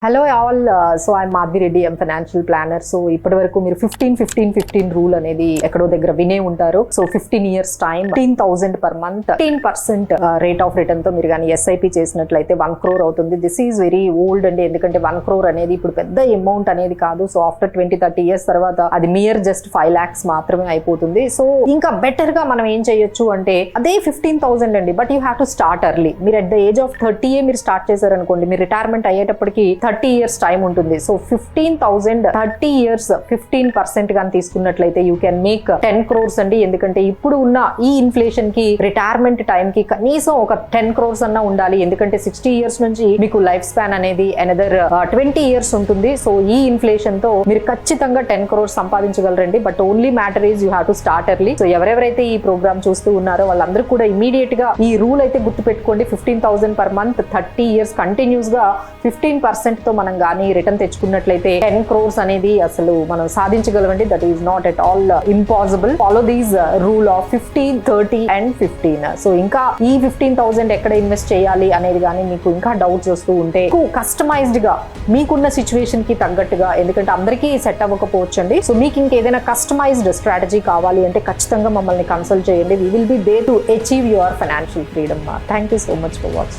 Hello all so I Madhavi Reddy M financial planner. So ఇప్పటి వరకు మీరు 15-15-15 రూల్ అనేది ఎక్కడో దగ్గర వినే ఉంటారు. So 15 years time 15,000 per month 15% rate of return తో మీరు కానీ ఎస్ఐపి చేసినట్లయితే 1 crore అవుతుంది. దిస్ ఈజ్ వెరీ ఓల్డ్ అండి, ఎందుకంటే 1 crore అనేది ఇప్పుడు పెద్ద అమౌంట్ అనేది కాదు. సో ఆఫ్టర్ 20-30 years తర్వాత అది మియర్ జస్ట్ 5 lakhs మాత్రమే అయిపోతుంది. సో ఇంకా బెటర్ గా మనం ఏం చేయొచ్చు అంటే అదే 15,000 అండి, but you have to start early. మీరు అట్ ద ఏజ్ ఆఫ్ 30 మీరు స్టార్ట్ చేశారనుకోండి, మీరు రిటైర్మెంట్ అయ్యేటప్పటికి 30 years టైం ఉంటుంది. సో 15,000 30 years 15% గాని తీసుకున్నట్లయితే యూ కెన్ మేక్ 10 crores అండి. ఎందుకంటే ఇప్పుడు ఉన్న ఈ ఇన్ఫ్లేషన్ కి రిటైర్మెంట్ టైం కి కనీసం ఒక 10 crores అన్నా ఉండాలి. ఎందుకంటే 60 years నుంచి మీకు లైఫ్ స్పాన్ అనేది అనదర్ 20 years ఉంటుంది. సో ఈ ఇన్ఫ్లేషన్ తో మీరు ఖచ్చితంగా 10 crores సంపాదించగలరండి. But only matter is you have to start early. So ఎవరెవరైతే ఈ ప్రోగ్రామ్ చూస్తూ ఉన్నారో వాళ్ళందరూ కూడా ఇమీడియట్ గా ఈ రూల్ అయితే గుర్తు పెట్టుకోండి. 15,000 per month 30 years కంటిన్యూస్ గా 15% తో మనం గానీ రిటర్న్ తెచ్చుకున్నట్లయితే 10 crores అనేది అసలు మనం సాధించగలమండి. That is not at all impossible. Follow these rule of 15, 30 and 15. So ఇంకా ఈ 15,000 ఎక్కడ ఇన్వెస్ట్ చేయాలి అనేది కానీ మీకు ఇంకా డౌట్స్ వస్తూ ఉంటే కస్టమైజ్డ్ గా మీకున్న సిచ్యువేషన్ కి తగ్గట్టుగా, ఎందుకంటే అందరికీ సెట్ అవ్వకపోవచ్చు అండి. సో మీకు ఇంకేదైనా కస్టమైజ్డ్ స్ట్రాటజీ కావాలి అంటే ఖచ్చితంగా మమ్మల్ని కన్సల్ట్ చేయండి. We will be there to achieve your financial freedom. Thank you so much for watching.